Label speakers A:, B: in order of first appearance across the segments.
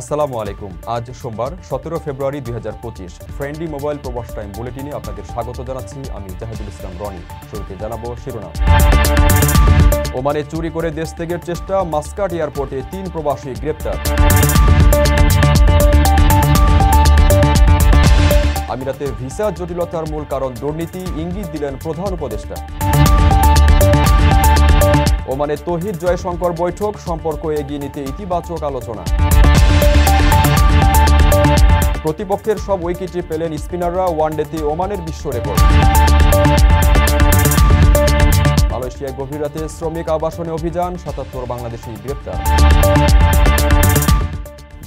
A: আসসালামু আলাইকুম। আজ সোমবার 17 ফেব্রুয়ারি 2025। ফ্রেন্ডলি মোবাইল প্রবাস টাইম বুলেটিনে আপনাদের স্বাগত জানাচ্ছি আমি জাহিদুল ইসলাম রনি। শুরুতে জানাবো শিরোনাম। ওমানে চুরি করে দেশ ত্যাগের চেষ্টা, মাস্কাট এয়ারপোর্টে 3 প্রবাসী গ্রেপ্তার। আমিরাতে ভিসা জটিলতার মূল কারণ দুর্নীতি, ইঙ্গিত দিলেন প্রধান উপদেষ্টা। ওমানে তৌহিদ জয়শঙ্কর বৈঠক, সম্পর্ক এগিয়ে নিতে ইতিবাচক আলোচনা। প্রতিপক্ষের সব উইকেটই পেলেন স্পিনাররা, ওয়ানডেতে ওমানের বিশ্ব রেকর্ড। মালয়েশিয়ায় গভীর রাতে শ্রমিক আবাসনে অভিযান, 77 বাংলাদেশি গ্রেপ্তার।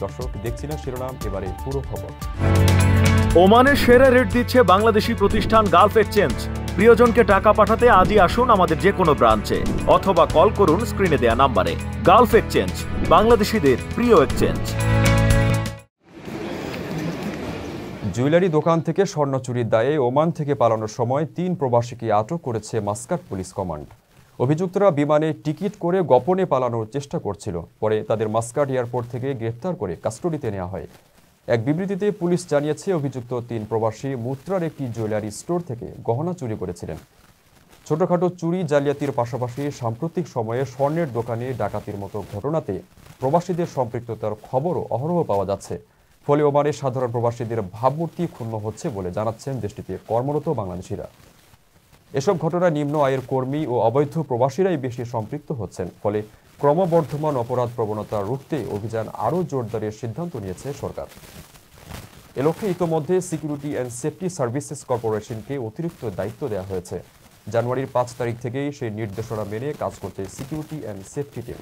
A: দর্শক, দেখছিলেন শিরোনাম, এবারে পুরো খবর।
B: ওমানের সেরা রেট দিচ্ছে বাংলাদেশি প্রতিষ্ঠান গালফ এক্সচেঞ্জ। প্রিয়জনকে টাকা পাঠাতে আজই আসুন আমাদের যে কোনো ব্রাঞ্চে অথবা কল করুন স্ক্রিনে দেয়া নাম্বারে। গালফ এক্সচেঞ্জ, বাংলাদেশিদের প্রিয় এক্সচেঞ্জ।
A: জুয়েলারি দোকান থেকে স্বর্ণ চুরির দায়ে ওমান থেকে পালানোর সময় 3 প্রবাসীকে আটক করেছে মাস্কাট পুলিশ কমান্ড। অভিযুক্তরা বিমানে টিকিট করে গোপনে পালানোর চেষ্টা করছিল। পরে তাদের মাস্কাট এয়ারপোর্ট থেকে গ্রেফতার করে কাস্টডিতে নেওয়া হয়। এক বিবৃতিতে পুলিশ জানিয়েছে, অভিযুক্ত 3 প্রবাসী মুত্রার একটি জুয়েলারি স্টোর থেকে গহনা চুরি করেছিলেন। ছোটখাটো চুরি জালিয়াতির পাশাপাশি সাম্প্রতিক সময়ে স্বর্ণের দোকানে ডাকাতির মতো ঘটনাতে প্রবাসীদের সম্পৃক্ততার খবরও অহরহ পাওয়া যাচ্ছে। ফলে ওমানের সাধারণ প্রবাসীদের ভাবমূর্তি ক্ষুণ্ণ হচ্ছে বলে জানাচ্ছেন দেশটিতে কর্মরত বাংলাদেশিরা। এসব ঘটনায় নিম্ন আয়ের কর্মী ও অবৈধ প্রবাসীরাই বেশি সম্পৃক্ত হচ্ছেন। ফলে ক্রমবর্ধমান অপরাধ প্রবণতা রুখতে অভিযান আরও জোরদারের সিদ্ধান্ত নিয়েছে সরকার। এ লক্ষ্যে ইতোমধ্যে সিকিউরিটি অ্যান্ড সেফটি সার্ভিসেস কর্পোরেশনকে অতিরিক্ত দায়িত্ব দেওয়া হয়েছে। জানুয়ারির 5 তারিখ থেকেই সেই নির্দেশনা মেনে কাজ করছে সিকিউরিটি অ্যান্ড সেফটি টিম।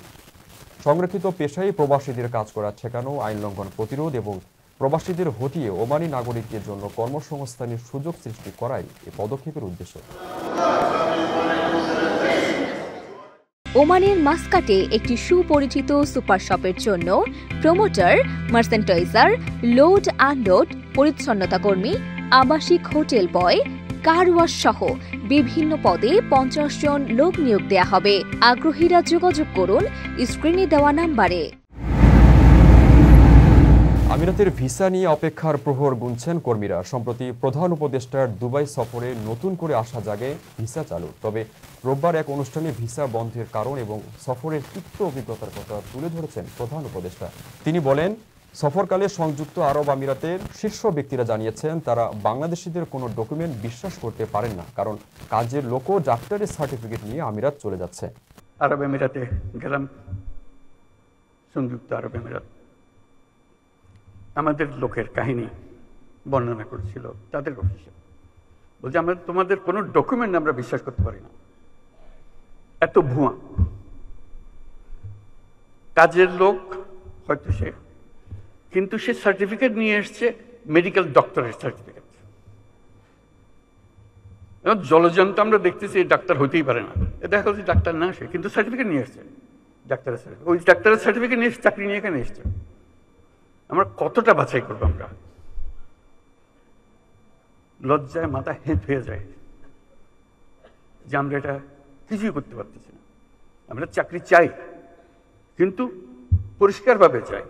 A: সংরক্ষিত পেশায় প্রবাসীদের কাজ করা ঠেকানো, আইন লঙ্ঘন প্রতিরোধ এবং প্রবাসীদের হটিয়ে ওমানি নাগরিকদের জন্য কর্মসংস্থানের সুযোগ সৃষ্টি করাই এ পদক্ষেপের উদ্দেশ্য।
C: ওমানের মাস্কাটে একটি সুপরিচিত সুপার শপের জন্য প্রমোটার, মার্চেন্টাইজার, লোড আনলোড, পরিচ্ছন্নতা কর্মী, আবাসিক হোটেল বয়, কার ওয়াশ সহ বিভিন্ন পদে 50 জন লোক নিয়োগ দেয়া হবে। আগ্রহীরা যোগাযোগ করুন স্ক্রিনে দেওয়া নাম্বারে।
A: আমিরাতের ভিসা নিয়ে অপেক্ষার প্রহর গুনছেন কর্মীরা। সম্প্রতি প্রধান উপদেষ্টার দুবাই সফরে নতুন করে আশা জাগে ভিসা চালু। তবে রোববার এক অনুষ্ঠানে ভিসা বন্ধের কারণ এবং সফরের তিক্ত অভিজ্ঞতার কথা তুলে ধরেছেন প্রধান উপদেষ্টা। তিনি বলেন, সফরকালে সংযুক্ত আরব আমিরাতের শীর্ষ ব্যক্তিরা জানিয়েছেন তারা বাংলাদেশিদের কোনো ডকুমেন্ট বিশ্বাস করতে পারেন না, কারণ কাজের লোক ও ডাক্তারের সার্টিফিকেট নিয়ে আমিরাত চলে যাচ্ছে।
D: আরব আমিরাতে গেলাম, সংযুক্ত আরব আমিরাত, আমাদের লোকের কাহিনী বর্ণনা করছিল তাদের অফিসে। বলছে, আমরা তোমাদের কোনো ডকুমেন্ট আমরা বিশ্বাস করতে পারি না, এত ভুয়া। কাজের লোক হয়তো সে, কিন্তু সে সার্টিফিকেট নিয়ে এসছে মেডিকেল ডক্টরের সার্টিফিকেট। জলজন্ত আমরা দেখতেছি ডাক্তার হতেই পারে না, দেখা যাচ্ছে ডাক্তার না সে, কিন্তু সার্টিফিকেট নিয়ে এসছে ডাক্তারের সার্টিফিকেট। ওই ডাক্তারের সার্টিফিকেট নিয়ে চাকরি নিয়ে এখানে এসছে। আমরা কতটা বাছাই করবো? আমরা লজ্জায় মাথা হেঁট হয়ে যায় যে আমরা এটা কিছুই করতে পারতেছি না। আমরা চাকরি চাই, কিন্তু পরিষ্কারভাবে চাই।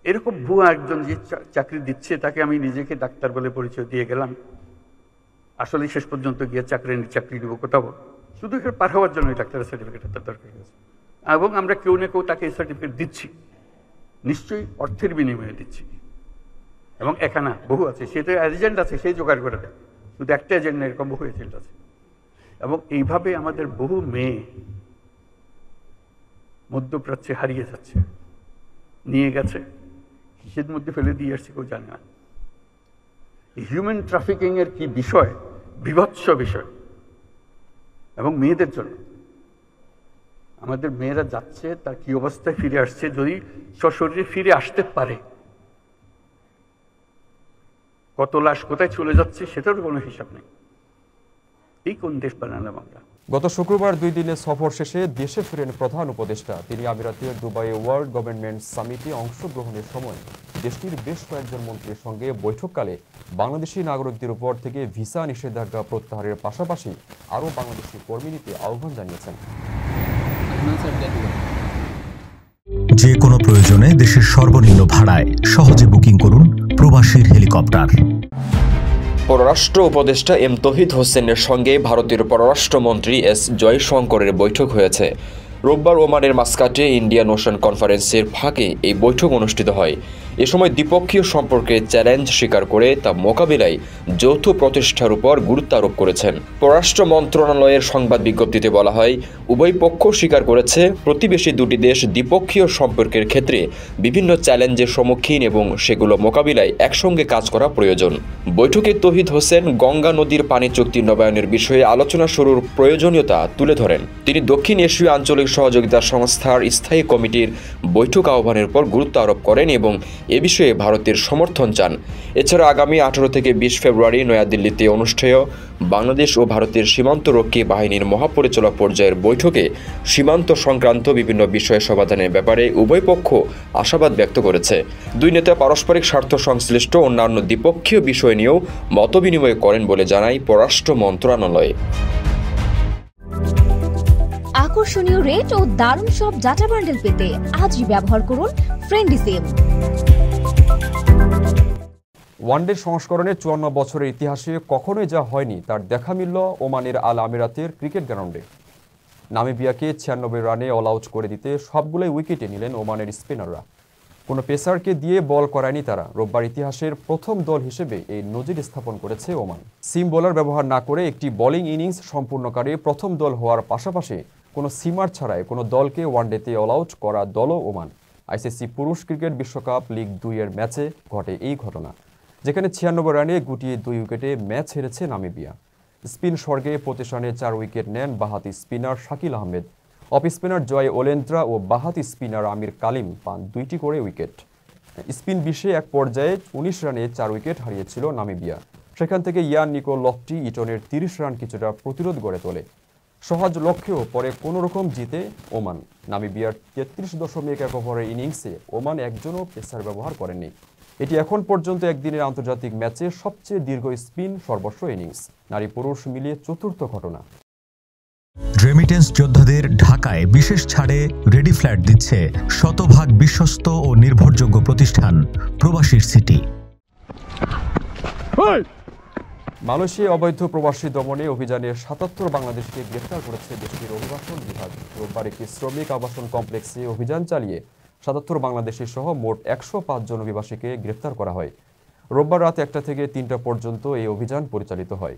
D: এরকম ভুয়া একজন যে চাকরি দিচ্ছে তাকে আমি নিজেকে ডাক্তার বলে পরিচয় দিয়ে গেলাম, আসলে শেষ পর্যন্ত গিয়ে চাকরি দিব কোথাও, শুধু এখানে পার হওয়ার জন্য ডাক্তারের সার্টিফিকেট তার দরকার হয়েছে। এবং আমরা কেউ না কেউ তাকে এই সার্টিফিকেট দিচ্ছি, নিশ্চয়ই অর্থের বিনিময়ে দিচ্ছি। এবং এখানে বহু আছে, সেটা এজেন্ট আছে, সেই জোগাড় করে দেয়। শুধু একটা এজেন্ট না, এরকম বহু এজেন্ট আছে। এবং এইভাবে আমাদের বহু মেয়ে মধ্যপ্রাচ্যে হারিয়ে যাচ্ছে, নিয়ে গেছে, কিসের মধ্যে ফেলে দিয়ে আসছে কেউ জানে না। হিউম্যান ট্রাফিকিং এর কি বিষয়, বিভৎস বিষয়। এবং মেয়েদের জন্য আমাদের মেয়েরা যাচ্ছে, তার কি অবস্থায় ফিরে আসছে, যদি সশরীরে ফিরে আসতে পারে, কত লাশ কোথায় চলে যাচ্ছে সেটারও কোনো হিসাব নেই। এই কোন দেশ বানালাম আমরা?
A: গত শুক্রবার 2 দিনের সফর শেষে দেশে ফিরেন প্রধান উপদেষ্টা। তিনি আমিরাতের দুবাইয়ে ওয়ার্ল্ড গভর্নমেন্ট সামিটে অংশগ্রহণের সময় দেশটির বেশ কয়েকজন মন্ত্রীর সঙ্গে বৈঠককালে বাংলাদেশি নাগরিকদের উপর থেকে ভিসা নিষেধাজ্ঞা প্রত্যাহারের পাশাপাশি আরও বাংলাদেশি কর্মী নিতে আহ্বান জানিয়েছেন।
E: যে কোনো প্রয়োজনে দেশের সর্বনিম্ন ভাড়ায় সহজে বুকিং করুন প্রবাসীর হেলিকপ্টার।
F: পররাষ্ট্র উপদেষ্টা এম তৌহিদ হোসেনের সঙ্গে ভারতের পররাষ্ট্রমন্ত্রী এস জয়শঙ্করের বৈঠক হয়েছে। রোববার ওমানের মাস্কাটে ইন্ডিয়ান ওশান কনফারেন্সের ফাঁকে এই বৈঠক অনুষ্ঠিত হয়। এ সময় দ্বিপক্ষীয় সম্পর্কে চ্যালেঞ্জ স্বীকার করে তা মোকাবিলায় যৌথ প্রচেষ্টার উপর গুরুত্ব আরোপ করেছেন। পররাষ্ট্র মন্ত্রণালয়ের সংবাদ বিজ্ঞপ্তিতে বলা হয়, উভয় পক্ষ স্বীকার করেছে প্রতিবেশী দুটি দেশ দ্বিপক্ষীয় সম্পর্কের ক্ষেত্রে বিভিন্ন চ্যালেঞ্জের সম্মুখীন এবং সেগুলো মোকাবিলায় একসঙ্গে কাজ করা প্রয়োজন। বৈঠকে তৌহিদ হোসেন গঙ্গা নদীর পানি চুক্তি নবায়নের বিষয়ে আলোচনা শুরুর প্রয়োজনীয়তা তুলে ধরেন। তিনি দক্ষিণ এশীয় আঞ্চলিক সহযোগিতা সংস্থার স্থায়ী কমিটির বৈঠক আহ্বানের উপর গুরুত্ব আরোপ করেন এবং এ বিষয়ে ভারতের সমর্থন চান। এছাড়া আগামী 18 থেকে 20 ফেব্রুয়ারি নয়াদিল্লিতে অনুষ্ঠেয় বাংলাদেশ ও ভারতের সীমান্তরক্ষী বাহিনীর মহাপরিচালক পর্যায়ের বৈঠকে সীমান্ত সংক্রান্ত বিভিন্ন বিষয় সমাধানের ব্যাপারে উভয় পক্ষ আশাবাদ ব্যক্ত করেছে। দুই নেতা পারস্পরিক স্বার্থ সংশ্লিষ্ট অন্যান্য দ্বিপক্ষীয় বিষয় নিয়েও মতবিনিময় করেন বলে জানায় পররাষ্ট্র মন্ত্রণালয়।
C: আকর্ষণীয় রেট ও দারুণ সব ডাটা বান্ডেল পেতে আজই ব্যবহার করুন ফ্রেন্ডলি সিম।
A: ওয়ানডে সংস্করণে 54 বছরের ইতিহাসে কখনোই যা হয়নি তার দেখা মিলল ওমানের আল আমিরাতের ক্রিকেট গ্রাউন্ডে। নামিবিয়াকে 96 রানে অল আউট করে দিতে সবগুলোই উইকেটে নিলেন ওমানের স্পিনাররা। কোনো পেসারকে দিয়ে বল করায়নি তারা। রোববার ইতিহাসের প্রথম দল হিসেবে এই নজির স্থাপন করেছে ওমান। সিম বোলার ব্যবহার না করে একটি বোলিং ইনিংস সম্পূর্ণকারী প্রথম দল হওয়ার পাশাপাশি কোনো সিমার ছাড়াই কোনো দলকে ওয়ানডেতে অল আউট করা দলও ওমান। আইসিসি পুরুষ ক্রিকেট বিশ্বকাপ লিগ 2 এর ম্যাচে ঘটে এই ঘটনা, যেখানে 96 রানে গুটিয়ে 2 উইকেটে ম্যাচ হেরেছে নামিবিয়া। স্পিন স্বর্গে 25 রানে 4 উইকেট নেন বাহাতি spinner Shakeel Ahmed. Off spinner Jay Odedra ও বাহাতি স্পিনার আমির কালিম পান 2টি করে উইকেট। স্পিন বিষে এক পর্যায়ে 19 রানে 4 উইকেট হারিয়েছিল নামিবিয়া। সেখান থেকে ইয়ান নিকো লফটি ইটনের 30 রান কিছুটা প্রতিরোধ গড়ে তোলে। সহজ লক্ষ্যেও পরে কোনোরকম জিতে ওমান। নামিবিয়ার 33.1 ওভারের ইনিংসে ওমান একজনও পেসার ব্যবহার করেননি। এটি এখন পর্যন্ত একদিনের আন্তর্জাতিক ম্যাচে সবচেয়ে দীর্ঘ স্পিন সর্বস্ব ইনিংস। নারী পুরুষ মিলিয়ে চতুর্থ ঘটনা।
E: রেমিটেন্স যোদ্ধাদের ঢাকায় বিশেষ ছাড়ে রেডি ফ্ল্যাট দিচ্ছে শতভাগ বিশ্বস্ত ও নির্ভরযোগ্য প্রতিষ্ঠান প্রবাসীর সিটি।
A: মালয়েশিয়ায় অবৈধ প্রবাসী দমনে অভিযানে 77 বাংলাদেশকে গ্রেফতার করেছে দেশটির অভিবাসন বিভাগ। রোববার একটি শ্রমিক আবাসন কমপ্লেক্সে অভিযান চালিয়ে 77 বাংলাদেশি সহ মোট 105 জন অভিবাসীকে গ্রেফতার করা হয়। রোববার রাত 1টা থেকে 3টা পর্যন্ত এই অভিযান পরিচালিত হয়।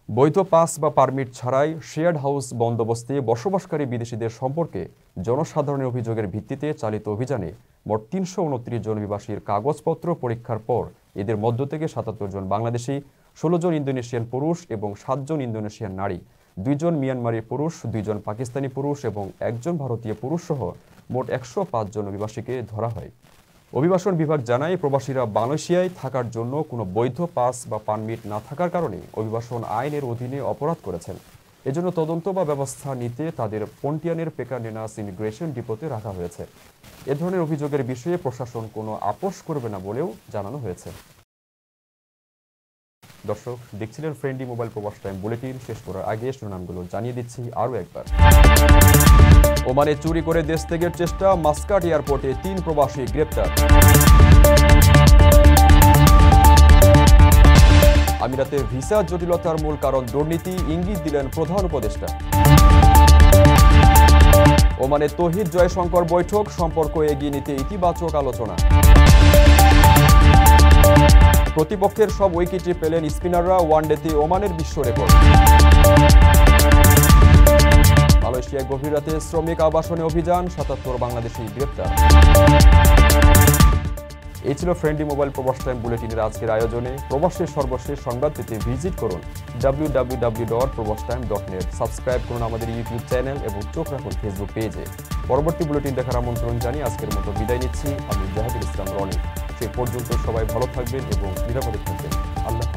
A: বৈধ পাস বা পারমিট ছাড়াই শেয়ার্ড হাউস বন্দোবস্তে বসবাসকারী বিদেশিদের সম্পর্কে জনসাধারণের অভিযোগের ভিত্তিতে চালিত অভিযানে মোট 329 জন অভিবাসীর কাগজপত্র পরীক্ষার পর এদের মধ্য থেকে 77 জন বাংলাদেশি, 16 জন ইন্দোনেশিয়ান পুরুষ এবং 7 জন ইন্দোনেশিয়ান নারী, 2 জন মিয়ানমারি পুরুষ, 2 জন পাকিস্তানি পুরুষ এবং 1 জন ভারতীয় পুরুষ সহ মোট 105 জন অভিবাসীকে ধরা হয়। অভিবাসন বিভাগ জানায়, প্রবাসীরা মালয়েশিয়ায় থাকার জন্য কোনো বৈধ পাস বা পারমিট না থাকার কারণে অভিবাসন আইনের অধীনে অপরাধ করেছেন। এজন্য তদন্ত বা ব্যবস্থা নিতে তাদের পন্টিয়ানের পেকানেনাস ইমিগ্রেশন ডিপোতে রাখা হয়েছে। এ ধরনের অভিযোগের বিষয়ে প্রশাসন কোনো আপোষ করবে না বলেও জানানো হয়েছে। দর্শক, দেখছিলেন ফ্রেন্ডলি মোবাইল প্রবাস টাইম বুলেটিন। শেষ করার আগে শিরোনামগুলো জানিয়ে দিচ্ছি আরও একবার। ওমানে চুরি করে দেশ ত্যাগের চেষ্টা, মাস্কাট এয়ারপোর্টে 3 প্রবাসী গ্রেপ্তার। আমিরাতে ভিসা জটিলতার মূল কারণ দুর্নীতি, ইঙ্গিত দিলেন প্রধান উপদেষ্টা। ওমানে তৌহিদ জয়শঙ্কর বৈঠক, সম্পর্ক এগিয়ে নিতে ইতিবাচক আলোচনা। প্রতিপক্ষের সব উইকেটে পেলেন স্পিনাররা, ওয়ানডেতে ওমানের বিশ্ব রেকর্ড। মালয়েশিয়ায় গভীর রাতে শ্রমিক আবাসনে অভিযান, 77 বাংলাদেশি গ্রেপ্তার। এই ছিল ফ্রেন্ডলি মোবাইল প্রবাস টাইম বুলেটিনের আজকের আয়োজনে। প্রবাসের সর্বশেষ সংবাদ পেতে ভিজিট করুন www.probastime.net। সাবস্ক্রাইব করুন আমাদের ইউটিউব চ্যানেল এবং চোখ রাখুন ফেসবুক পেজে। পরবর্তী বুলেটিন দেখার আমন্ত্রণ জানিয়ে আজকের মতো বিদায় নিচ্ছি। আমি জাহাদুল ইসলাম রনি। সে পর্যন্ত সবাই ভালো থাকবেন এবং নিরাপদে থাকবেন। আল্লাহ।